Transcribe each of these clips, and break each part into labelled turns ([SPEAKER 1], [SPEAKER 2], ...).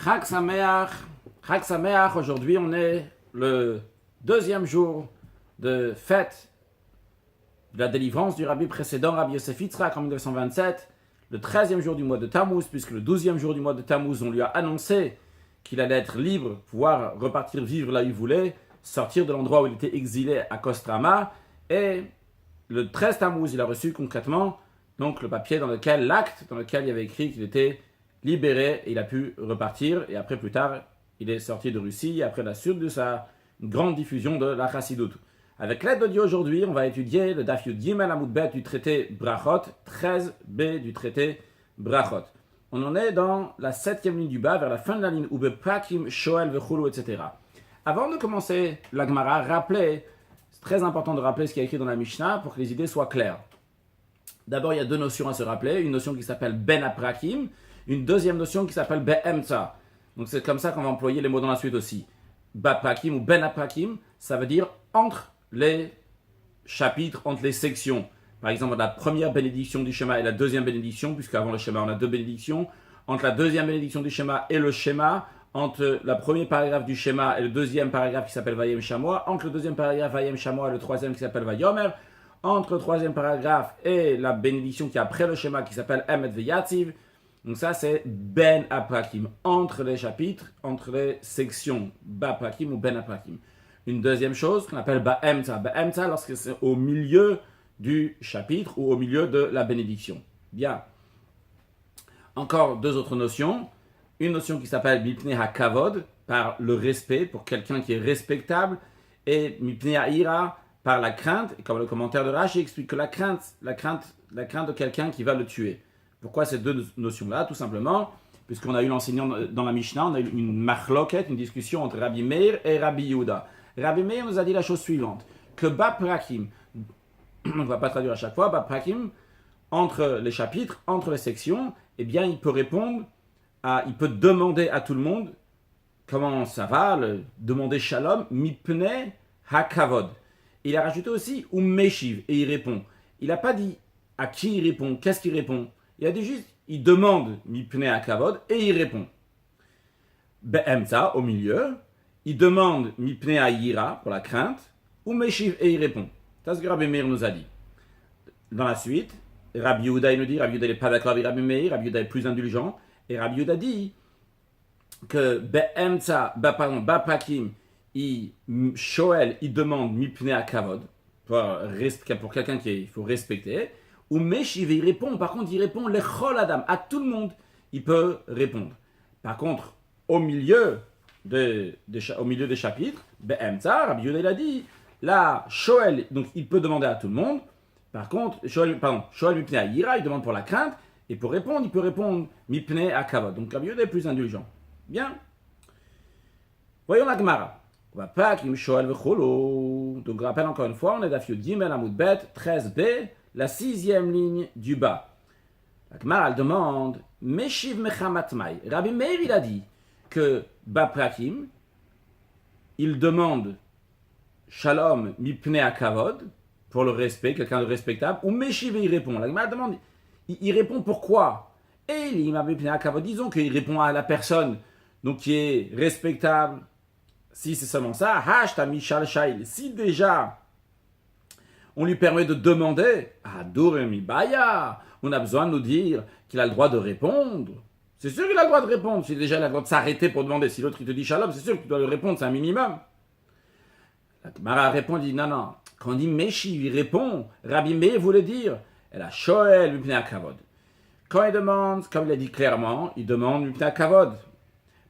[SPEAKER 1] Chag Sameach, aujourd'hui on est le deuxième jour de fête de la délivrance du rabbi précédent, Rabbi Yosef Yitzhak en 1927, le 13e jour du mois de Tammuz, puisque le 12e jour du mois de Tammuz, on lui a annoncé qu'il allait être libre, pouvoir repartir vivre là où il voulait, sortir de l'endroit où il était exilé à Kostrama, et le 13 Tammuz, il a reçu concrètement donc le papier l'acte dans lequel il y avait écrit qu'il était libéré et il a pu repartir. Et après, plus tard, il est sorti de Russie après la suite de sa grande diffusion de la Chassidut. Avec l'aide de Dieu aujourd'hui, on va étudier le Daf Yud Gimel Amud Bet du traité Brachot, 13b du traité Brachot. On en est dans la 7e ligne du bas, vers la fin de la ligne, Ube Prakim, Shoel, Vechulu, etc. Avant de commencer la Gemara, c'est très important de rappeler ce qui est écrit dans la Mishnah pour que les idées soient claires. D'abord, il y a deux notions à se rappeler, une notion qui s'appelle Ben Aprakim, une deuxième notion qui s'appelle Be'emtza. Donc c'est comme ça qu'on va employer les mots dans la suite aussi. Baprakim ou Ben Aprakim, ça veut dire entre les chapitres, entre les sections. Par exemple, la première bénédiction du schéma et la deuxième bénédiction, puisqu'avant le schéma on a deux bénédictions. Entre la deuxième bénédiction du schéma et le schéma, entre le premier paragraphe du schéma et le deuxième paragraphe qui s'appelle Vayem Shamoa, entre le deuxième paragraphe Vayem Shamoa et le troisième qui s'appelle Vayomer, entre le troisième paragraphe et la bénédiction qui est après le schéma qui s'appelle Emet Veyatziv. Donc ça c'est Ben Aprakim, entre les chapitres, entre les sections, Baprakim ou Ben Aprakim. Une deuxième chose qu'on appelle Ba'emtza. Ba'emtza lorsque c'est au milieu du chapitre ou au milieu de la bénédiction. Bien. Encore deux autres notions. Une notion qui s'appelle Mipnei HaKavod, par le respect, pour quelqu'un qui est respectable, et Mipnei HaIra, par la crainte, et comme le commentaire de Rashi explique que la crainte de quelqu'un qui va le tuer. Pourquoi ces deux notions-là? Tout simplement, puisqu'on a eu l'enseignant dans la Mishnah, on a eu une machloket, une discussion entre Rabbi Meir et Rabbi Yehuda. Rabbi Meir nous a dit la chose suivante, que Baprakim, on ne va pas traduire à chaque fois, Baprakim, entre les chapitres, entre les sections, eh bien il peut répondre, il peut demander à tout le monde, comment ça va, demander Shalom, Mipnei HaKavod. Il a rajouté aussi ou Meshiv, et il répond. Il n'a pas dit à qui il répond, qu'est-ce qu'il répond. Il a dit juste, il demande Mipnei HaKavod et il répond. Be'emtza, au milieu, il demande Mipnei HaYira, pour la crainte, ou Meshiv et il répond. C'est ce que Rabbi Meir nous a dit. Dans la suite, Rabbi Yehuda il nous dit, Rabbi Yehuda n'est pas d'accord avec Rabbi Meir, Rabbi Yehuda est plus indulgent, et Rabbi Yehuda dit que Be'emtza, Baprakim, Shoel, il demande Mipnei HaKavod, pour quelqu'un qu'il faut respecter, ou Meshiv, il répond, par contre, il répond Lechol Adam, à tout le monde, il peut répondre. Par contre, au milieu des chapitres, Be'emtza, Rabbi Yehuda il a dit, là, Shoel, donc il peut demander à tout le monde, par contre, Shoel Mipnei HaYira, il demande pour la crainte, et pour répondre, il peut répondre Mipnei HaKavod. Donc Rabbi Yehuda est plus indulgent. Bien. Voyons la Gemara. Donc, je rappelle encore une fois, on est Daf Yud Gimel Amud Bet, 13b, la 6e ligne du bas. La Gemara, elle demande, Meshiv Mechamat Mai. Rabbi Meir, il a dit que Baprakim, il demande Shalom Mipnei HaKavod, pour le respect, quelqu'un de respectable, ou Meshiv, il répond. La Gemara demande, il répond pourquoi? Et l'imam Mipnei HaKavod, disons qu'il répond à la personne donc qui est respectable. Si c'est seulement ça, si déjà on lui permet de demander, on a besoin de nous dire qu'il a le droit de répondre. C'est sûr qu'il a le droit de répondre. Si déjà il a le droit de s'arrêter pour demander, si l'autre il te dit shalom, c'est sûr que tu dois lui répondre, c'est un minimum. La Gemara répond, dit non. Quand on dit Meshiv, il répond, Rabbi Meir voulait dire, elle a Shoel Mipnei HaKavod. Quand il demande, comme il a dit clairement, il demande Mipnei HaKavod.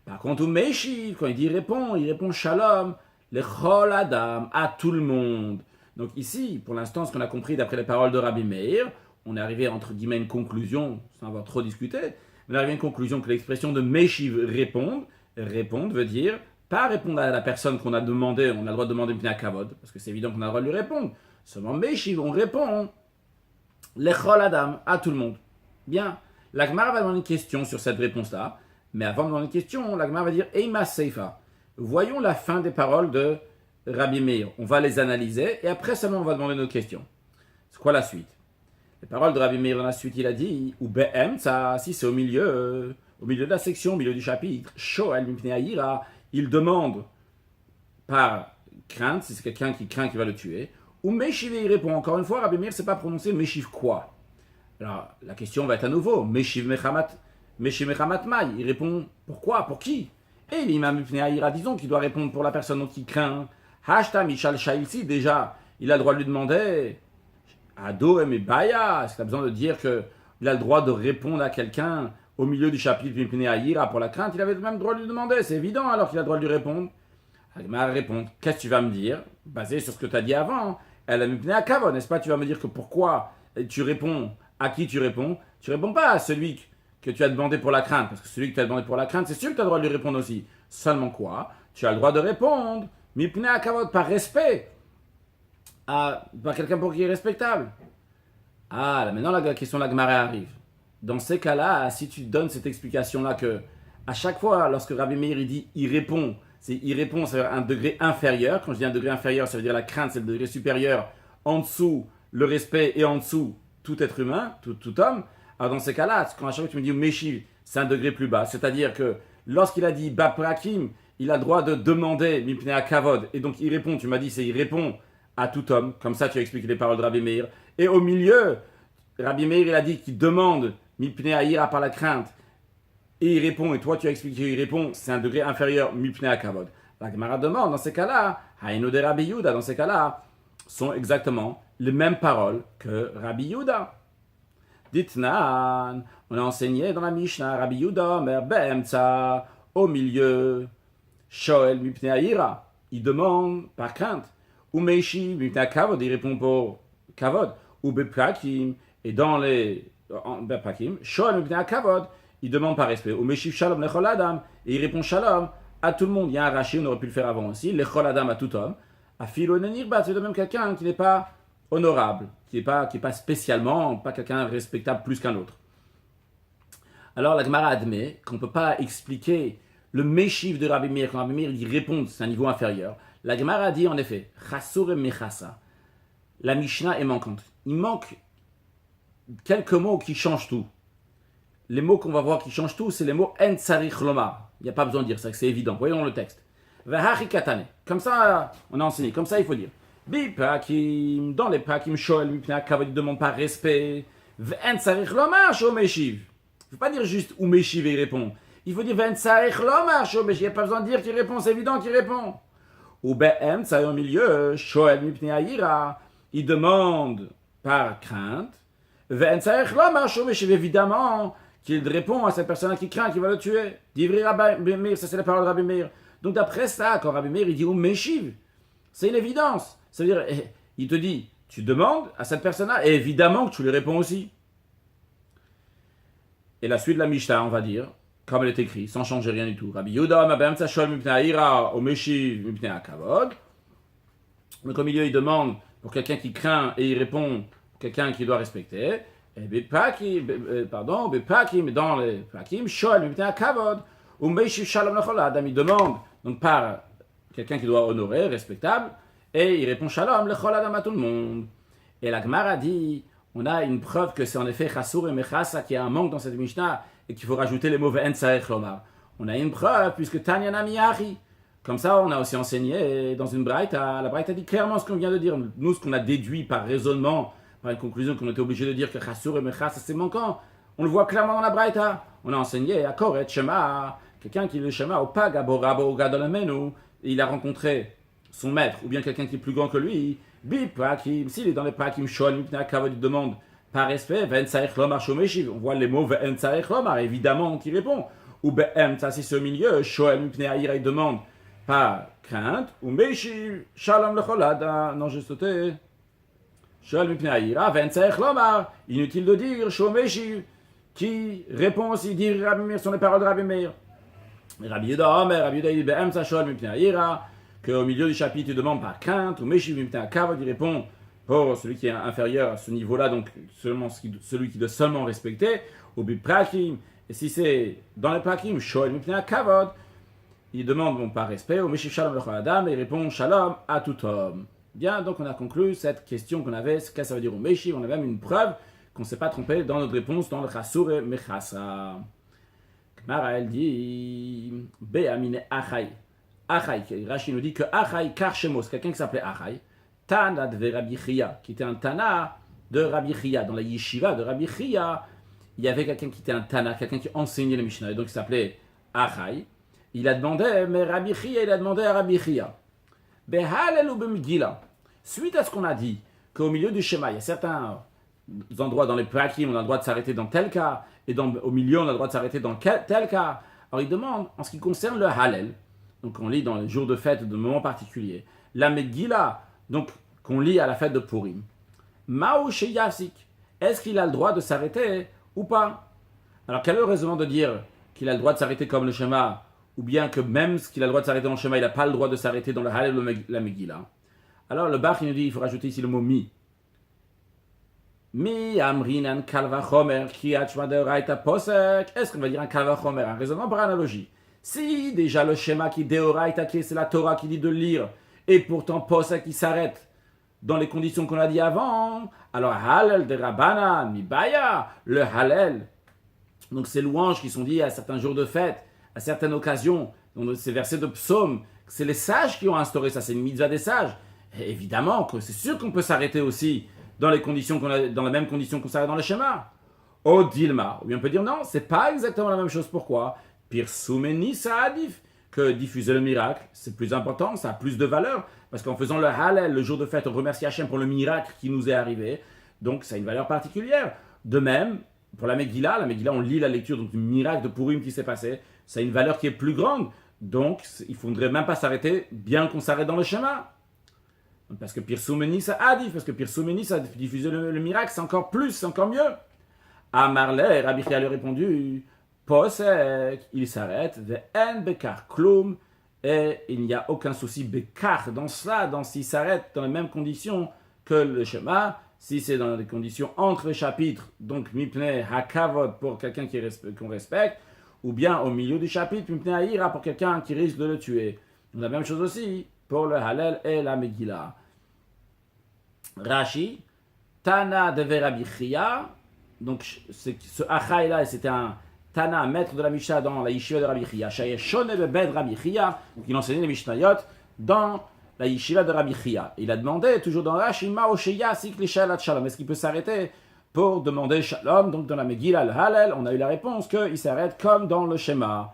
[SPEAKER 1] Par contre, au Meshiv, quand il dit il répond Shalom, Lechol Adam, à tout le monde. Donc ici, pour l'instant, ce qu'on a compris d'après les paroles de Rabbi Meir, on est arrivé entre guillemets à une conclusion, sans avoir trop discuté, on est arrivé à une conclusion que l'expression de Meshiv répondre veut dire pas répondre à la personne qu'on a demandé, on a le droit de demander Mipnei HaKavod, parce que c'est évident qu'on a le droit de lui répondre. Seulement Meshiv, on répond Lechol Adam, à tout le monde. Bien, la Gemara va demander une question sur cette réponse-là. Mais avant de demander une question, la Gemara va dire Eima Seifa. Voyons la fin des paroles de Rabbi Meir. On va les analyser et après seulement on va demander nos questions. C'est quoi la suite? Les paroles de Rabbi Meir dans la suite, il a dit ou Be'emtza, si c'est au milieu, au milieu de la section, au milieu du chapitre, Shoel Mipnei Ayira, il demande par crainte, si c'est quelqu'un qui craint qu'il va le tuer, ou Meshiv, il répond. Encore une fois, Rabbi Meir ne sait pas prononcer Meshiv quoi. Alors, la question va être à nouveau, Meshiv Mechamat Mai, il répond pourquoi, pour qui? Et l'imam Mipnei Ayira, disons qu'il doit répondre pour la personne dont il craint. Hashta Mishal Shailsi, déjà, il a le droit de lui demander Ado et Baya, est-ce qu'il a besoin de dire qu'il a le droit de répondre à quelqu'un au milieu du chapitre Mipnei Ayira pour la crainte? Il avait le même droit de lui demander, c'est évident alors qu'il a le droit de lui répondre. Agmara répond, qu'est-ce que tu vas me dire? Basé sur ce que tu as dit avant. Elle a Mipnei Akavod, n'est-ce pas? Tu vas me dire que pourquoi tu réponds, à qui tu réponds? Tu réponds pas à celui que tu as demandé pour la crainte, parce que celui que tu as demandé pour la crainte, c'est sûr que tu as le droit de lui répondre aussi. Seulement quoi? Tu as le droit de répondre, Mipnei Akavod, par respect, par quelqu'un pour qui est respectable. Ah, là, maintenant la question de la Gemara arrive. Dans ces cas-là, si tu donnes cette explication-là que à chaque fois, lorsque Rabbi Meir il dit il répond, c'est un degré inférieur. Quand je dis un degré inférieur, ça veut dire la crainte, c'est le degré supérieur. En dessous, le respect et en dessous, tout être humain, tout homme. Alors dans ces cas-là, quand à chaque fois tu me dis Meshiv, c'est un degré plus bas. C'est-à-dire que lorsqu'il a dit Baprakim, il a le droit de demander Mipnei Akavod. Et donc il répond, tu m'as dit, il répond à tout homme. Comme ça, tu as expliqué les paroles de Rabbi Meir. Et au milieu, Rabbi Meir, il a dit qu'il demande Mipnei Ayira par la crainte. Et il répond, et toi tu as expliqué qu'il répond, c'est un degré inférieur, Mipnei Akavod. La Gemara demande, dans ces cas-là, Haïno de Rabbi Yehuda, dans ces cas-là, sont exactement les mêmes paroles que Rabbi Yehuda. Ditnan, on a enseigné dans la Mishnah, Rabbi Yehuda, mer be'emtsa, au milieu, Shoel Mipnei Ayira, il demande par crainte. Ou Meishi Mipnei Akavod, il répond pour Kavod. Ou Beprakim, et dans les Beprakim, Shoel Mipnei Akavod, il demande par respect. Ou Meshiv Shalom Lechol Adam, et il répond Shalom à tout le monde. Il y a un rachis, on aurait pu le faire avant aussi. Lechol Adam à tout homme. À Philo Nenirbat, c'est de même quelqu'un qui n'est pas honorable, qui n'est pas spécialement, pas quelqu'un respectable plus qu'un autre. Alors la Gemara admet qu'on ne peut pas expliquer le Meshiv de Rabbi Meir. Quand Rabbi Meir dit répondre, c'est un niveau inférieur. La Gemara dit en effet, Chassur et Mechassa. La Mishnah est manquante. Il manque quelques mots qui changent tout. Les mots qu'on va voir qui changent tout, c'est les mots En Tsarich Lomar. Il n'y a pas besoin de dire ça, c'est évident. Voyons le texte. Vahachi Katane. Comme ça, on a enseigné. Comme ça, il faut dire. Bipakim, dans les Pakim, Shoel, Mipnei Akavod, il demande par respect. En Tsarich Lomar, Sho Meshiv. Il ne faut pas dire juste ou Meshiv et il répond. Il faut dire En Tsarich Lomar, Sho Meshiv. Il n'y a pas besoin de dire qu'il répond, c'est évident qu'il répond. Ou Be'em, ça est au milieu, Shoel, Mipnei Ayira. Il demande par crainte. En Tsarich Lomar, Sho Meshiv. Évidemment qu'il répond à cette personne qui craint, qui va le tuer. D'Ivri Rabbi Meir, ça c'est la parole de Rabbi Meir. Donc d'après ça, quand Rabbi Meir il dit ou Meshiv, c'est une évidence. C'est-à-dire, il te dit, tu demandes à cette personne-là, et évidemment que tu lui réponds aussi. Et la suite de la Mishnah, on va dire, comme elle est écrite, sans changer rien du tout. Rabbi Yehuda, Mabem Tzashol Mipnei Ayira, ou Meshiv Mipnei Akavod. Donc au milieu, il demande pour quelqu'un qui craint, et il répond pour quelqu'un qui doit respecter. Et Bepakim, dans les Pakim, Shoel Mipnei Akavod, ou Meshiv Shalom Lechol Adam, il demande donc par quelqu'un qui doit honorer, respectable, et il répond Shalom Lechol Adam à tout le monde. Et la Gemara dit, on a une preuve que c'est en effet Chassur et Mechassa qui a un manque dans cette Mishnah et qu'il faut rajouter les mots En Tsarech Lomar. On a une preuve puisque Tanya Nami Yachi. Comme ça, on a aussi enseigné dans une Braïta. La Braïta dit clairement ce qu'on vient de dire. Nous, ce qu'on a déduit par raisonnement, par une conclusion qu'on était obligé de dire que Chassur et Mechassa c'est manquant. On le voit clairement dans la Braïta. On a enseigné à Koret Shema, quelqu'un qui est le Shema au Pag, Aborabo Gadolamenu, et il a rencontré son maître, ou bien quelqu'un qui est plus grand que lui. Bipakim, s'il est dans les Pakim, Shoel Mipnei Akavod, il demande par respect, Ve'en Tsarech Lomar Sho Meshiv. On voit les mots Ve'en Tsarech Lomar, évidemment, qui répond. Ou Be'em, ça c'est au milieu, Shoel Mipnei Ayira, il demande par crainte, ou Meshiv, Shalom Lechol Adam. Non, j'ai sauté. Shoel Mipnei Ayira, Ve'en Tsarech Lomar. Inutile de dire, Sho Meshiv, qui répond aussi, dit Rabbi Meir, sont les paroles de Rabbi Meir. Rabbi Yehuda, Rabbi Yehuda, il dit Be'em Shoel Mipnei Ayira. Qu'au milieu du chapitre, il demande par crainte, ou Meshiv Mipnei Akavod, il répond pour celui qui est inférieur à ce niveau-là, donc seulement celui qui doit seulement respecter, ou Biprakim, et si c'est dans les Prakim, Shoel Mipnei Akavod, il demande bon, par respect, ou Meshiv Shalom Lechol Adam, et il répond Shalom à tout homme. Bien, donc on a conclu cette question qu'on avait, qu'est-ce que ça veut dire au Meshiv, on a même une preuve qu'on ne s'est pas trompé dans notre réponse dans le Chassur et Mechassa. Mara, elle dit Be'amine Achai. Achai, Rashi nous dit que Achai Karchemos, quelqu'un qui s'appelait Achai, Tana de Rabbi Chia, qui était un Tana de Rabbi Chia. Dans la yeshiva de Rabbi Chia, il y avait quelqu'un qui était un Tana, quelqu'un qui enseignait le Mishnah, et donc il s'appelait Achai. Il a demandé, mais Rabbi Chia, il a demandé à Rabbi Chia Behalel ou Bemgila. Suite à ce qu'on a dit, qu'au milieu du schéma, il y a certains endroits dans les prakim, on a le droit de s'arrêter dans tel cas, et au milieu, on a le droit de s'arrêter dans tel cas. Alors il demande, en ce qui concerne le Hallel, donc on lit dans les jours de fête, de moments particuliers, la Megillah, donc qu'on lit à la fête de Purim, Mao Sheyafsik, est-ce qu'il a le droit de s'arrêter ou pas? Alors quel est le raisonnement de dire qu'il a le droit de s'arrêter comme le schéma, ou bien que même ce qu'il a le droit de s'arrêter dans le schéma, il n'a pas le droit de s'arrêter dans le Hallel ou la Megillah? Alors le Bach, il nous dit, il faut rajouter ici le mot mi. Mi amrinan kalvachomer ki achma de raita posek. Est-ce qu'on va dire un kalvachomer, un raisonnement par analogie? Si déjà le schéma qui deoraita, qui c'est la Torah qui dit de lire, et pourtant posek qui s'arrête dans les conditions qu'on a dit avant, alors Hallel de Rabbanan, mi baya, le Hallel. Donc ces louanges qui sont dites à certains jours de fête, à certaines occasions, donc ces versets de psaumes, c'est les sages qui ont instauré ça, c'est une mitzvah des sages. Et évidemment que c'est sûr qu'on peut s'arrêter aussi dans les conditions dans la même condition qu'on s'arrête dans le schéma. O dilma, ou bien on peut dire non, c'est pas exactement la même chose. Pourquoi? Pirsumeni saadif, que diffuser le miracle, c'est plus important, ça a plus de valeur, parce qu'en faisant le Hallel, le jour de fête, on remercie Hachem pour le miracle qui nous est arrivé, donc ça a une valeur particulière. De même, pour la Megillah, on lit la lecture du miracle de Purim qui s'est passé, ça a une valeur qui est plus grande, donc il ne faudrait même pas s'arrêter, bien qu'on s'arrête dans le schéma. Parce que Pirsumeni ça a dit, parce que Pirsumeni ça diffuser le miracle, c'est encore plus, c'est encore mieux. Amarle, Rabbi Chia lui a répondu, Posek, il s'arrête, Ve'en bekar klum, et il n'y a aucun souci bekar dans cela, s'il s'arrête dans les mêmes conditions que le schéma, si c'est dans des conditions entre les chapitres, donc mipne hakavod pour quelqu'un qu'on respecte, ou bien au milieu du chapitre, mipne haïra pour quelqu'un qui risque de le tuer. Donc, la même chose aussi pour le Hallel et la Megillah. Rashi, Tana de Rabbi Chia, donc ce Achai là, c'était un Tana, un maître de la Mishnah dans la yeshiva de Rabbi Chia. Shaye Shone Bebed Rabbi Chia, il enseignait les Mishnayot dans la yeshiva de Rabbi Chia. Il a demandé, toujours dans Rashi, Mao Sheya Sikli Shalat Shalom, est-ce qu'il peut s'arrêter pour demander Shalom? Donc dans la Megillah, le Hallel, on a eu la réponse qu'il s'arrête comme dans le schéma.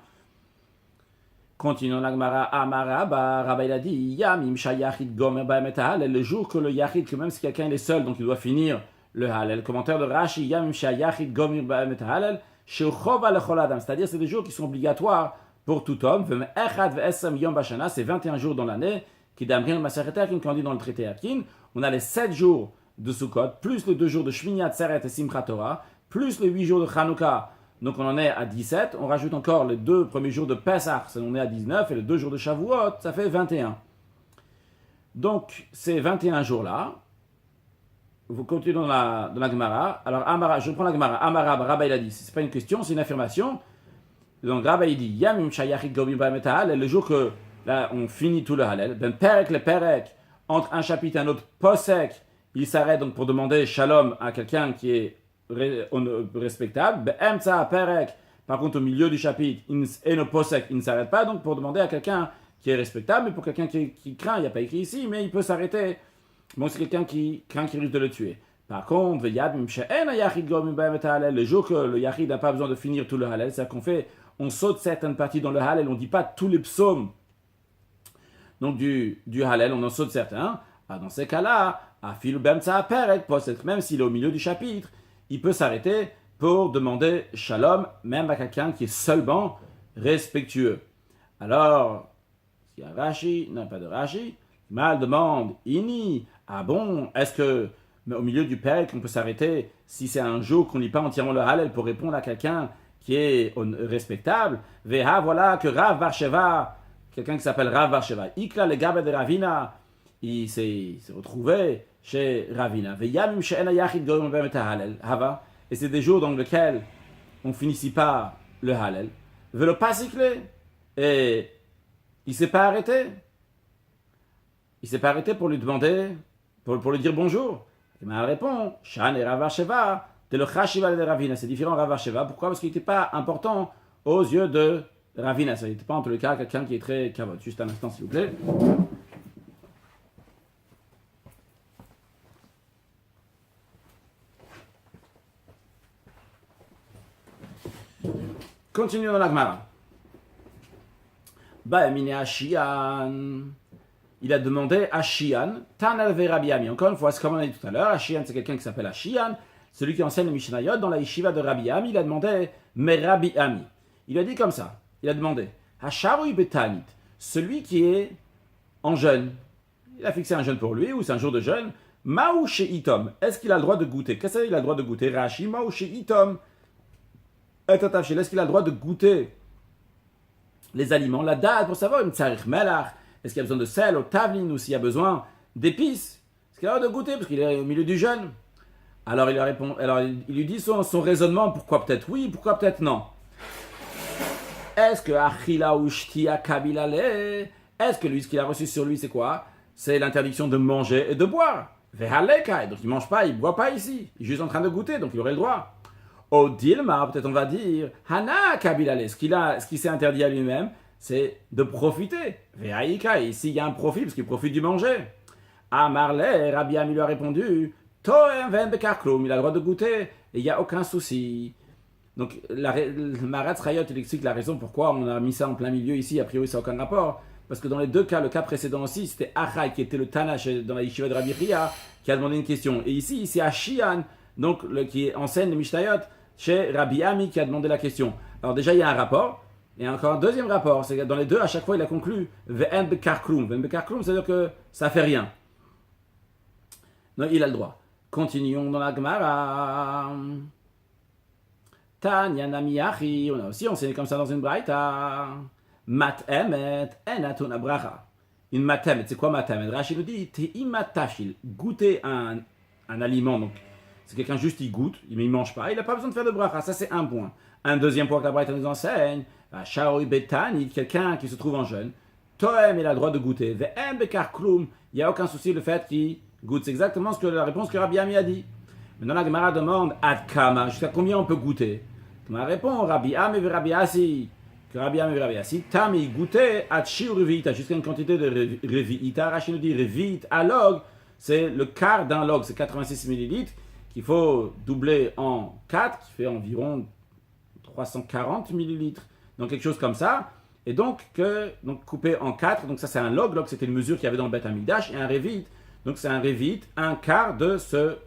[SPEAKER 1] Continuons la Gemara, Amaraba, Rabbi il a dit, Yamim Shayachid Gomer Ba'emet Hallel, le jour que le Yachid, que même si quelqu'un est seul, donc il doit finir le Hallel. Commentaire de Rashi, Yamim Shayachid Gomer Ba'emet Hallel, Sheuchova Lechol Adam, c'est-à-dire c'est des jours qui sont obligatoires pour tout homme, Vem Echad Ve'esam Yom Bashana, c'est 21 jours dans l'année, qui d'Amrin Maseret Akin, qu'on dit dans le traité Akin, on a les 7 jours de Sukkot, plus les 2 jours de Shmini Atzeret et Simchat Torah, plus les 8 jours de Chanukah. Donc on en est à 17, on rajoute encore les 2 premiers jours de Pesach, ça on est à 19, et les 2 jours de Shavuot, ça fait 21. Donc ces 21 jours-là, vous continuez dans la Gemara. Alors Amara, je prends la Gemara, Amara, Rabbi il a dit, c'est pas une question, c'est une affirmation. Donc Rabbi il dit, Yamim Shayachid Gomim Ba'emet Hallel, le jour que là on finit tout le Hallel, ben Perek le Perek, entre un chapitre et un autre, Posek, il s'arrête donc pour demander Shalom à quelqu'un qui est respectable. Par contre, au milieu du chapitre, Eno Posek, il ne s'arrête pas, donc pour demander à quelqu'un qui est respectable, mais pour quelqu'un qui craint, il n'y a pas écrit ici, mais il peut s'arrêter. Bon, c'est quelqu'un qui craint, qui risque de le tuer. Par contre, le jour que le Yachid n'a pas besoin de finir tout le Hallel, c'est-à-dire on saute certaines parties dans le Hallel, on ne dit pas tous les psaumes donc du Hallel, on en saute certains. Dans ces cas-là, même s'il est au milieu du chapitre, il peut s'arrêter pour demander shalom, même à quelqu'un qui est seulement respectueux. Alors, s'il y a Rashi, non pas de Rashi, Mal demande, Ini, ah bon, est-ce que au milieu du Père qu'on peut s'arrêter si c'est un jour qu'on ne lit pas entièrement le Hallel pour répondre à quelqu'un qui est respectable? Veha, voilà que Rav Barsheva, quelqu'un qui s'appelle Rav Barsheva, Ikla le Gabe de Ravina, il s'est retrouvé chez Ravina. Et c'est des jours dans lesquels on ne finissait pas le Hallel. Velo pas cyclé. Et il ne s'est pas arrêté. Il ne s'est pas arrêté pour lui demander, pour lui dire bonjour. Il m'a répondu, Shan et Rav Sheva, t'es le Chashiva de Ravina. C'est différent Rav Sheva. Pourquoi? Parce qu'il n'était pas important aux yeux de Ravina. Ça n'était pas en tous les cas quelqu'un qui est très kavod. Juste un instant, s'il vous plaît. Continuons dans la Gemara. Ba'emine Ashian. Il a demandé à Shian, Tanal ve Rabbi Ami. Encore une fois, c'est comme on a dit tout à l'heure, Ashian c'est quelqu'un qui s'appelle Ashian, celui qui enseigne le Mishnayot dans la yeshiva de Rabbi Ami. Il a demandé, mais Rabbi Ami. Il a dit comme ça, il a demandé, Hasharui betanit, celui qui est en jeûne. Il a fixé un jeûne pour lui, ou c'est un jour de jeûne. Maou she itom, est-ce qu'il a le droit de goûter? Qu'est-ce qu'il a le droit de goûter? Rashi, Maou she itom. Est-ce qu'il a le droit de goûter les aliments? La date pour savoir, une tsarich melach. Est-ce qu'il y a besoin de sel, au tavlin, ou s'il y a besoin d'épices? Est-ce qu'il a le droit de goûter parce qu'il est au milieu du jeûne? Alors il lui répond, il lui dit son raisonnement, pourquoi peut-être oui, pourquoi peut-être non. Est-ce que achila ou shtia kabilale? Est-ce que lui, ce qu'il a reçu sur lui, c'est quoi? C'est l'interdiction de manger et de boire. Vehaleka, donc il mange pas, il boit pas ici. Il est juste en train de goûter, donc il aurait le droit. Au dilma, peut-être on va dire, hana kabilale, ce qui s'est interdit à lui-même, c'est de profiter. Vehaïka, ici il y a un profit, parce qu'il profite du manger. Amarle, Rabbi Ami lui a répondu, Toem ven bekarklum, il a le droit de goûter, et il n'y a aucun souci. Donc, le Maratz Rayot, il explique la raison pourquoi on a mis ça en plein milieu ici, a priori ça n'a aucun rapport. Parce que dans les deux cas, le cas précédent aussi, c'était Achai qui était le Tanash dans la yeshiva de Rabbi Chia, qui a demandé une question. Et ici, c'est Ashian, donc qui enseigne le Mishnayot, chez Rabbi Ami qui a demandé la question. Alors déjà, il y a un rapport. Et encore un deuxième rapport, c'est que dans les deux, à chaque fois, il a conclu Ve'en bekarklum. Ve'en bekarklum, c'est-à-dire que ça fait rien. Donc, il a le droit. Continuons dans la Gemara. Tanya namiyachi. On a aussi enseigné comme ça dans une braïta. Mat-emet enatuna bracha. Une mat-emet, c'est quoi mat-emet? Rachid nous dit te'imatashil. Goûter un aliment, donc c'est quelqu'un juste il goûte, mais il ne mange pas, il n'a pas besoin de faire de bracha. Ça, c'est un point. Un deuxième point que la braïta nous enseigne. Shaori betani, quelqu'un qui se trouve en jeûne. Toem, il a le droit de goûter. Ve'en bekarklum. Il n'y a aucun souci le fait qu'il goûte. C'est exactement la réponse que Rabbi Ami a dit. Maintenant, la Gemara demande Ad kama, jusqu'à combien on peut goûter? La répond Rabbi Ami et Rabbi Asi. Que Rabbi Ami et Rabbi Asi, Tam, il goûtait à Tchir Revi'ita, jusqu'à une quantité de Revi'ita. Rachid nous dit Revi'it à log, c'est le quart d'un log, c'est 86 millilitres, qu'il faut doubler en 4, qui fait environ 340 millilitres. Donc quelque chose comme ça. Et donc coupé en 4, donc ça c'est un log, c'était une mesure qu'il y avait dans le Beth Amikdash, et un Revi'it, donc c'est un Revi'it, un quart de ce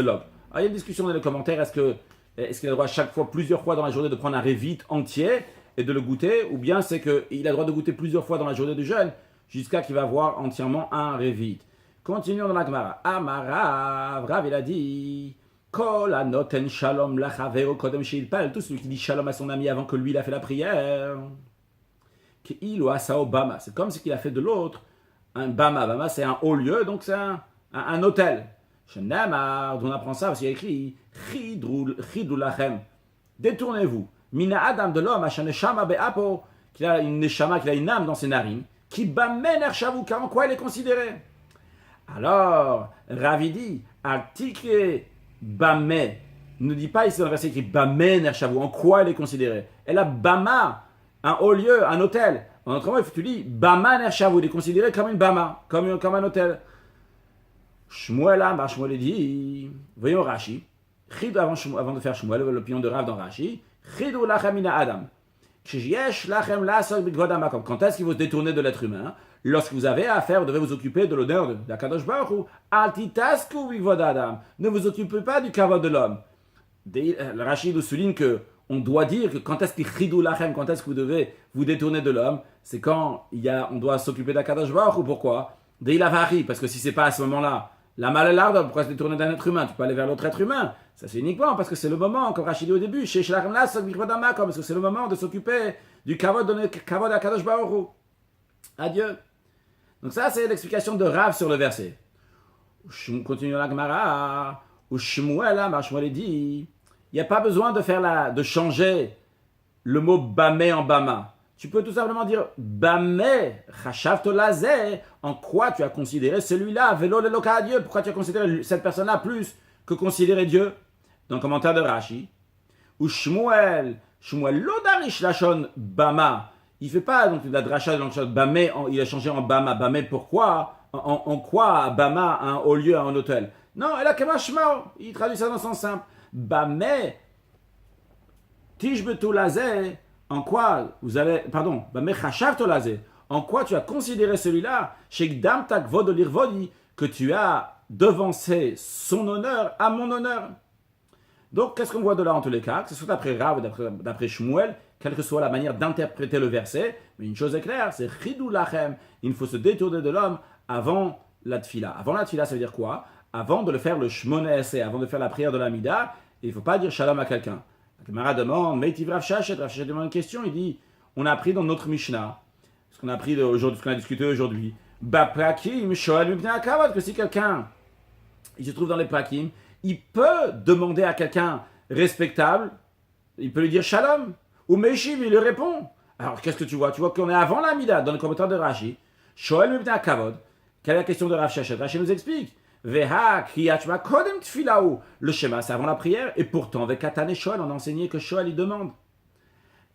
[SPEAKER 1] log. Alors, il y a une discussion dans les commentaires, est-ce qu'il a le droit chaque fois, plusieurs fois dans la journée de prendre un Revi'it entier et de le goûter, ou bien c'est qu'il a le droit de goûter plusieurs fois dans la journée du jeûne, jusqu'à qu'il va avoir entièrement un Revi'it. Continuons dans la Gemara. Amarav, Rav il a dit, Kol anoten shalom lachaveo kodem sheilpal, tout celui qui dit shalom à son ami avant que lui il a fait la prière. Qu'il ou asa bama, c'est comme si il a fait de l'autre un bama. Bama c'est un haut lieu, donc c'est un hôtel. Shenamar, on apprend ça parce qu'il y a écrit chidru lachem, détournez-vous. Mina adam de l'homme, neshama be'apo, qu'il a une neshama, qu'il a une âme dans ses narines, qui bamen ershavu, car en quoi il est considéré? Alors, Ravi dit, article bamé, ne dit pas ici dans le verset écrit bamen ershavu, en quoi il est considéré? Elle a bama, un haut lieu, un hôtel. En autrement, il faut que tu dis baman ershavu, il est considéré comme une bama, comme un hôtel. Shmuel Amar, Shmuel dit, voyons Rashi, avant de faire Shmuel, l'opinion de Rav dans Rashi, Chidou lachem mina adam. Quand est-ce qu'il faut se détourner de l'être humain? Lorsque vous avez affaire, vous devez vous occuper de l'honneur de la Kadosh Baruch Hu. Altitasku bigvod adam. Ne vous occupez pas du kavod de l'homme. Le Rashi nous souligne que on doit dire que quand est-ce qu'il chidou lachem, quand est-ce que vous devez vous détourner de l'homme, c'est quand on doit s'occuper de la Kadosh Baruch Hu. Pourquoi? Deilavari, parce que si c'est pas à ce moment-là, la malalarda, pourquoi se détourner d'un être humain? Tu peux aller vers l'autre être humain. Ça c'est uniquement parce que c'est le moment, comme Rachid dit au début, parce que c'est le moment de s'occuper du kavod, donner kavod à Kadosh Baruch Hu. Adieu. Donc ça c'est l'explication de Rav sur le verset. Continuons la Gemara. Où Shmuel dit, il n'y a pas besoin de changer le mot bamé en bama. Tu peux tout simplement dire bamé chashavto lazé. En quoi tu as considéré celui-là, velo leloka à Dieu? Pourquoi tu as considéré cette personne-là plus que considérer Dieu? Dans le commentaire de Rashi, ou Shmuel Lodarish Lachon Bama. Il ne fait pas donc la dracha de l'anchot Bamé, il a changé en Bama. Bamé pourquoi en quoi Bama au lieu un hôtel? Non, elle a Kemashmao. Il traduit ça dans son simple. Bamé Tishbetu Lazé. En quoi vous allez. Pardon, Bamé Chashavto Lazé. En quoi tu as considéré celui-là, Shekdam Takvod Lirvodi, que tu as devancé son honneur à mon honneur. Donc, qu'est-ce qu'on voit de là en tous les cas? Que ce soit d'après Rav ou d'après Shmuel, quelle que soit la manière d'interpréter le verset, mais une chose est claire, c'est Chidou Lachem. Il faut se détourner de l'homme avant la tfila. Avant la tfila, ça veut dire quoi? Avant de le faire le Shmona Essé, avant de faire la prière de l'Amida, il ne faut pas dire Shalom à quelqu'un. La camarade demande, Meitiv Rav Shachet demande une question, il dit, on a appris dans notre Mishnah, ce qu'on a appris aujourd'hui, ce qu'on a discuté aujourd'hui, Baprakim, Shoel Mibnei Akavod, que si quelqu'un, il se trouve dans les Prakim, il peut demander à quelqu'un respectable, il peut lui dire Shalom, ou Meshiv, il lui répond. Alors qu'est-ce que tu vois? Tu vois qu'on est avant l'Amida, dans le commentaire de Rashi, Shoel Mibnei Akavod, quelle est la question de Rav Shachet? Rashi nous explique, Veha, Kriyachma, Kodem Tfilaou, le schéma c'est avant la prière, et pourtant, avec Katan et Shoel, on a enseigné que Shoel il demande.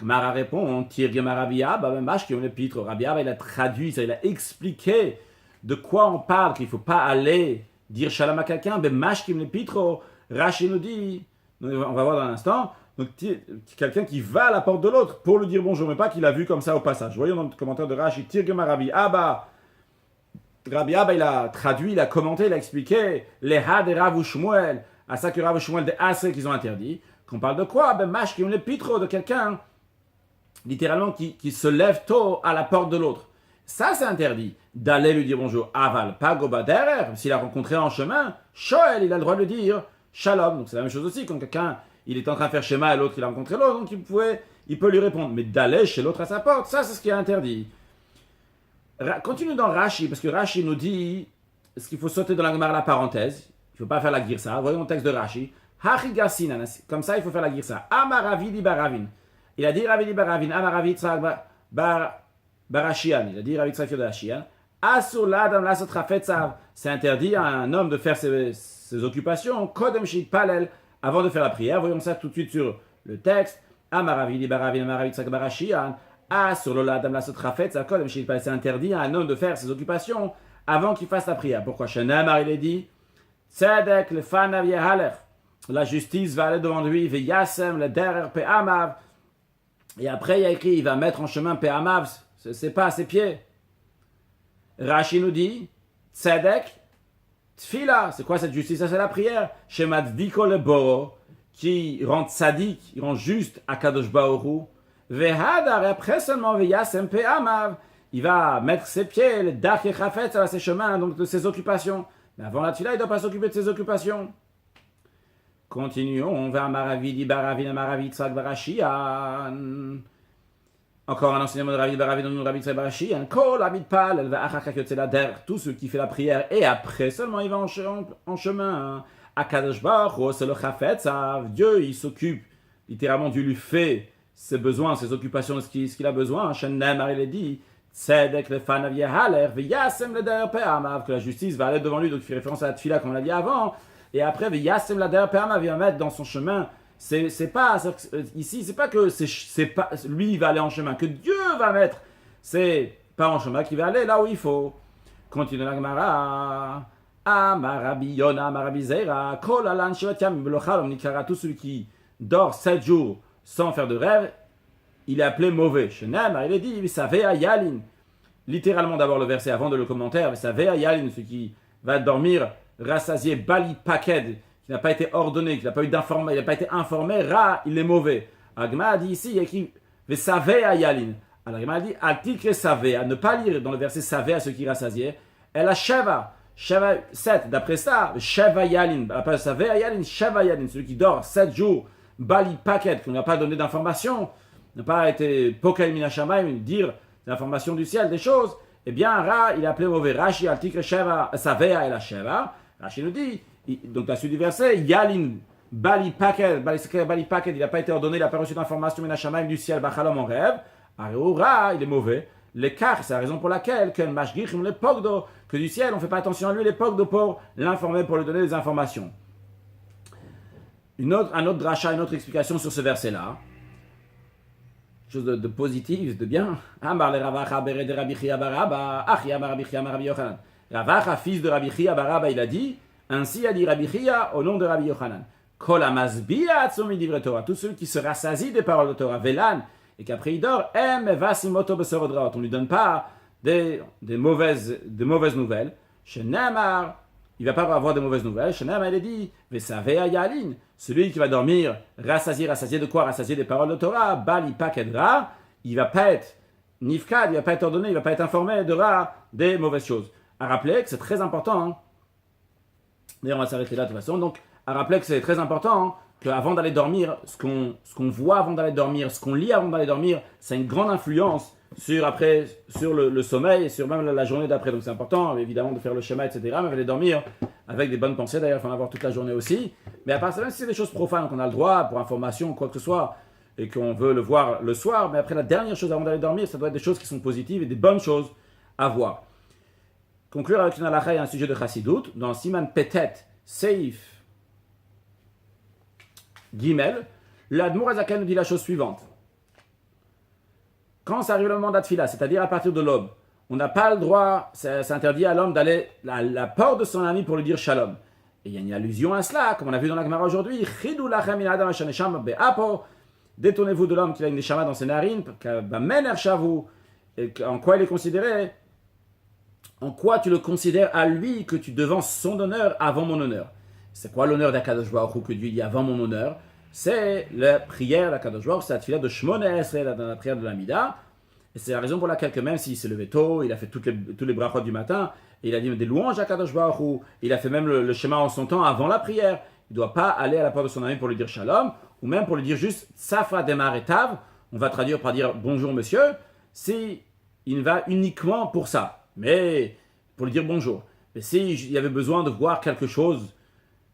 [SPEAKER 1] Mara répond, on tire Rabia, qui le pitre. Rabia, il a traduit ça, il a expliqué de quoi on parle, qu'il ne faut pas aller dire shalom à quelqu'un. Le pitre, Rashi nous dit, on va voir dans un instant, donc quelqu'un qui va à la porte de l'autre pour lui dire bonjour, mais pas qu'il a vu comme ça au passage. Voyons dans le commentaire de Rashi, tire Rabia, Rabia, il a traduit, il a commenté, il a expliqué les had et Rav Shmuel, à ça que Rav Shmuel des Asre qu'ils ont interdit. Qu'on parle de quoi? Le pitre de quelqu'un. Littéralement, qui se lève tôt à la porte de l'autre. Ça, c'est interdit. D'aller lui dire bonjour. Aval, pas goba derrière. S'il a rencontré en chemin, Shoel, il a le droit de lui dire Shalom. Donc c'est la même chose aussi. Quand quelqu'un, il est en train de faire schéma et l'autre, il a rencontré l'autre, donc il peut lui répondre. Mais d'aller chez l'autre à sa porte, ça, c'est ce qui est interdit. Continue dans Rashi, parce que Rashi nous dit ce qu'il faut sauter dans la Gemara la parenthèse. Il ne faut pas faire la girsa. Voyons le texte de Rashi. Hachigasina. Comme ça, il faut faire la girsa. Amaravidi baravin. Il a dit Ravidi Baravin, Amaravi Tzrak Barashian. Il a dit Ravidi Tzrak de Hashian. Asur l'Adam Lasot Rafetzav. C'est interdit à un homme de faire ses occupations. Kodem Shit Palel. Avant de faire la prière. Voyons ça tout de suite sur le texte. Amaravidi Baravin, Amaravi Tzrak Barashian. Asur l'Adam Lasot Rafetzav. Kodem Shit Palel. C'est interdit à un homme de faire ses occupations avant qu'il fasse la prière. Pourquoi Shenamar il est dit Tzedek le Fanav Yehaler. La justice va aller devant lui. Veyasem le Derer Pe'amav. Et après, il y a écrit, il va mettre en chemin Pe'amav, c'est pas à ses pieds. Rashi nous dit, Tzedek, Tfila, c'est quoi cette justice? Ça, c'est la prière. Shemadviko le Boro, qui rend tzadik, qui rend juste à Kadosh Baoru. Vehadar, et après seulement, Veyasem Pe'amav, il va mettre ses pieds, le Dak et Chafet, ça va ses chemins, donc de ses occupations. Mais avant la Tfila, il ne doit pas s'occuper de ses occupations. Continuons vers Maravidi Baravin Maravi Tzrak Barashian. Encore un enseignement de Ravidi Baravin de Ravidi Tzrak Barashian. Kol Amid Pal, elle va Achakakyotzelader. Tout ce qui fait la prière et après seulement il va en chemin. Akadosh Baruch, c'est le Chafetz. Dieu il s'occupe, littéralement Dieu lui fait ses besoins, ses occupations, ce qu'il a besoin. Shenem, il est dit Tzedek le Fanav Yehaler, Veyasem le Der Pe'amav, que la justice va aller devant lui, donc il fait référence à la tfila comme on l'a dit avant. Et après, Yasem la derrière Perma vient mettre dans son chemin. C'est pas ici, c'est pas que c'est pas lui il va aller en chemin, que Dieu va mettre. C'est pas en chemin qu'il va aller là où il faut. Continue la Gemara. Amarabi Yona, Amarabi Zera, Kol Alan Shivatiam Blochal Nikara, tout celui qui dort 7 jours sans faire de rêve, il est appelé mauvais. Shenem, il est dit, Savea Yalin. Littéralement d'abord le verset avant de le commentaire, Savea Yalin, celui qui va dormir rassasié, bali paked, qui n'a pas été ordonné, qui n'a pas eu d'information, il n'a pas été informé, ra, il est mauvais. Agma a dit ici, il y a écrit Vesavea Yalin. Alors Agma a dit Altikre Savea, ne pas lire dans le verset Savea ceux qui rassasiaient. Elle a Sheva, 7, d'après ça, Sheva Yalin, après Savea Yalin, Sheva Yalin, celui qui dort 7 jours, bali paked, qu'on n'a pas donné d'information, n'a pas été Pokal Minashamaim, dire des informations du ciel, des choses. Eh bien, Ra, il a appelé mauvais. Rashi, Altikre Sheva, Savea et la Sheva. Rashi nous dit, donc la suite du verset, Yalin, Bali Paket, il n'a pas été ordonné, il n'a pas reçu d'information Minashamaim du ciel, Bachalom en rêve. Ra, il est mauvais. L'écart, c'est la raison pour laquelle que du ciel, on ne fait pas attention à lui, les pogdo pour l'informer, pour lui donner des informations. un autre dracha, une autre explication sur ce verset-là. Chose de positif, de bien. Amar le Ravacha bere de Rabbi Chia bar Abba, Achi amar Rabbi Chia amar Rabbi Yochanan. Ravacha, fils de Rabbi Chia bar Abba, il a dit, ainsi a dit Rabbi Chia au nom de Rabbi Yochanan. Kol hamazbiya atzmo midivre Torah. Tout celui qui se rassasie des paroles de Torah, velan, et qu'après il dort, vasimoto besorod raot. On ne lui donne pas des mauvaises nouvelles. Shenamar, il ne va pas avoir de mauvaises nouvelles. Shenamar, il a dit, vesavea yalin. Celui qui va dormir, rassasié de quoi? Rassasié des paroles de Torah, bali pakedra, il ne va pas être nifkad, il ne va pas être ordonné, il ne va pas être informé de ra des mauvaises choses. À rappeler que c'est très important, hein. D'ailleurs on va s'arrêter là de toute façon, donc à rappeler que c'est très important, hein, qu'avant d'aller dormir, ce qu'on voit avant d'aller dormir, ce qu'on lit avant d'aller dormir, ça a une grande influence sur le sommeil et sur même la journée d'après. Donc c'est important évidemment de faire le schéma, etc. Mais aller dormir avec des bonnes pensées, d'ailleurs il faut en avoir toute la journée aussi. Mais à part ça, même si c'est des choses profanes qu'on a le droit pour information, quoi que ce soit, et qu'on veut le voir le soir, mais après la dernière chose avant d'aller dormir, ça doit être des choses qui sont positives et des bonnes choses à voir. Conclure avec une halakha et un sujet de Chassidut, dans Siman Petet, Seif, Gimel, l'Admour Azaken nous dit la chose suivante. Quand ça arrive le moment d'Atfila, c'est-à-dire à partir de l'aube, on n'a pas le droit, c'est interdit à l'homme d'aller à la porte de son ami pour lui dire shalom. Et il y a une allusion à cela, comme on a vu dans la Gemara aujourd'hui. Détournez-vous de l'homme qui a une neshama dans ses narines, en quoi il est considéré, en quoi tu le considères à lui que tu devances son honneur avant mon honneur. C'est quoi l'honneur d'Akadosh Baruch Hu que Dieu dit avant mon honneur? C'est la prière d'Akadosh Baruch Hu, c'est la tefila de Shmoneh Esrei, dans la prière de l'Amida. Et c'est la raison pour laquelle, même s'il s'est levé tôt, il a fait tous les brachot du matin, et il a dit des louanges à Kadosh Baruch Hu, il a fait même le schéma en son temps avant la prière. Il ne doit pas aller à la porte de son ami pour lui dire shalom, ou même pour lui dire juste Safa Demar Etav, on va traduire par dire bonjour monsieur, si il va uniquement pour ça, mais pour lui dire bonjour. Mais s'il y avait besoin de voir quelque chose,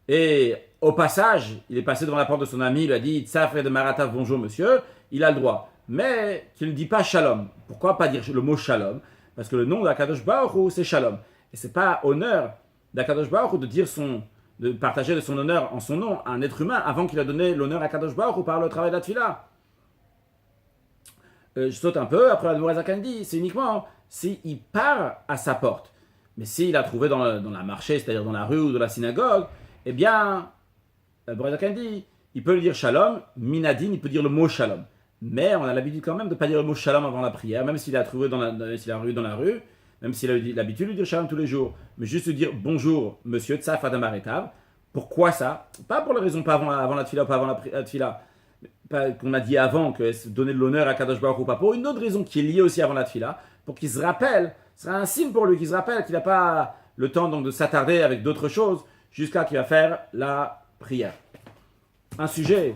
[SPEAKER 1] et au passage, il est passé devant la porte de son ami, il lui a dit Safa Demar Etav, bonjour monsieur, il a le droit. Mais qu'il ne dit pas shalom. Pourquoi pas dire le mot shalom? Parce que le nom d'Akadosh Baruch Hu, c'est shalom. Et c'est pas honneur d'Akadosh Baruch Hu de partager de son honneur en son nom à un être humain avant qu'il a donné l'honneur à Akadosh Baruch Hu par le travail de la tefila. Je saute un peu, après la Admour Azaken dit, c'est uniquement s'il part à sa porte. Mais s'il a trouvé dans la marché, c'est-à-dire dans la rue ou dans la synagogue, eh bien, l'Admour Azaken dit, il peut lui dire shalom, minadin, il peut dire le mot shalom. Mais on a l'habitude quand même de ne pas dire le mot shalom avant la prière, même s'il a trouvé s'il a rue dans la rue, même s'il a l'habitude de dire shalom tous les jours, mais juste de dire bonjour monsieur Tsaf Adam Aretav. Pourquoi ça? Pas pour la raison pas avant la tefila ou pas avant la tefila, qu'on a dit avant, que donner de l'honneur à Kadosh Baruch Hu, pas pour une autre raison qui est liée aussi avant la tefila, pour qu'il se rappelle, ce sera un signe pour lui qu'il se rappelle qu'il n'a pas le temps donc de s'attarder avec d'autres choses jusqu'à qu'il va faire la prière. Un sujet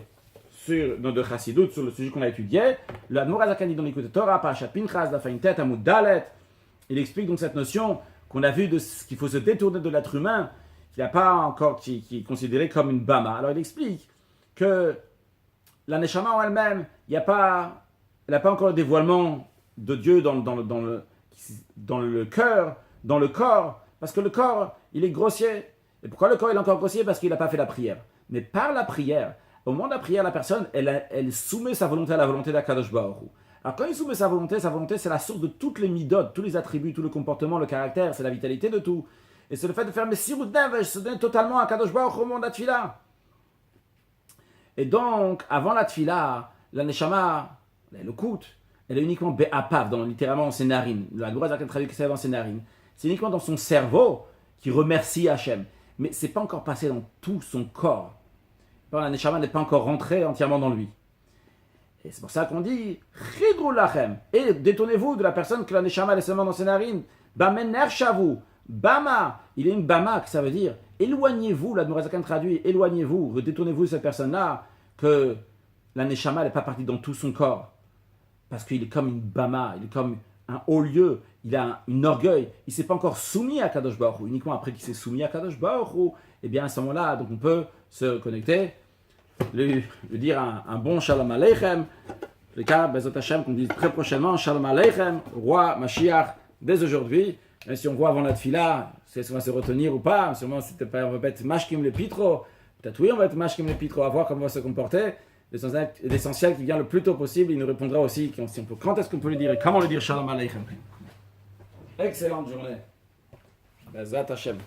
[SPEAKER 1] de Chassidut, sur le sujet qu'on a étudié, l'Admour Azaken dit dans l'Écoute Torah, Parashat Pinchas, la Faintet, Amud Dalet, il explique donc cette notion qu'on a vue de ce qu'il faut se détourner de l'être humain, qui est considéré comme une bama. Alors il explique que la neshama en elle-même, elle n'a pas encore le dévoilement de Dieu dans le cœur, dans le corps, parce que le corps, il est grossier. Et pourquoi le corps est encore grossier? Parce qu'il n'a pas fait la prière. Mais par la prière, au moment de la prière, la personne, elle soumet sa volonté à la volonté d'Akadosh Baruch Hu. Alors quand il soumet sa volonté, c'est la source de toutes les midot, tous les attributs, tout le comportement, le caractère, c'est la vitalité de tout. Et c'est le fait de faire Messirut Nefesh, se donner totalement à Akadosh Baruch Hu au moment de la tefila. Et donc, avant la tefila, la neshama, le kout, elle est uniquement be'apav, littéralement dans ses narines. La Admour Azaken traduit que c'est dans ses narines. C'est uniquement dans son cerveau qui remercie Hachem. Mais ce n'est pas encore passé dans tout son corps. La neshama n'est pas encore rentrée entièrement dans lui. Et c'est pour ça qu'on dit Chidrou lachem. Et détournez-vous de la personne que la neshama est seulement dans ses narines. Bamener shavu. Bama. Il y a une bama, que ça veut dire éloignez-vous. L'Admour Azaken traduit éloignez-vous, détournez-vous de cette personne-là, que la neshama n'est pas partie dans tout son corps. Parce qu'il est comme une bama, il est comme un haut lieu, il a un orgueil. Il ne s'est pas encore soumis à Kadosh Baruch Hu. Uniquement après qu'il s'est soumis à Kadosh Baruch Hu, et bien à ce moment-là, donc on peut se connecter, lui dire un bon Shalom Aleichem. Le cas, Bezot Hashem, qu'on dise très prochainement, Shalom Aleichem, roi Mashiach, dès aujourd'hui. Même si on voit avant la tefila, est-ce qu'on va se retenir ou pas, sûrement on va pas être Mashkim le Pitro, Peut-être oui, on va être mashkim le pitro, à voir comment on va se comporter. L'essentiel qui vient le plus tôt possible, il nous répondra aussi quand est-ce qu'on peut lui dire et comment le dire Shalom Aleichem. Excellente journée. Bezrat Hashem.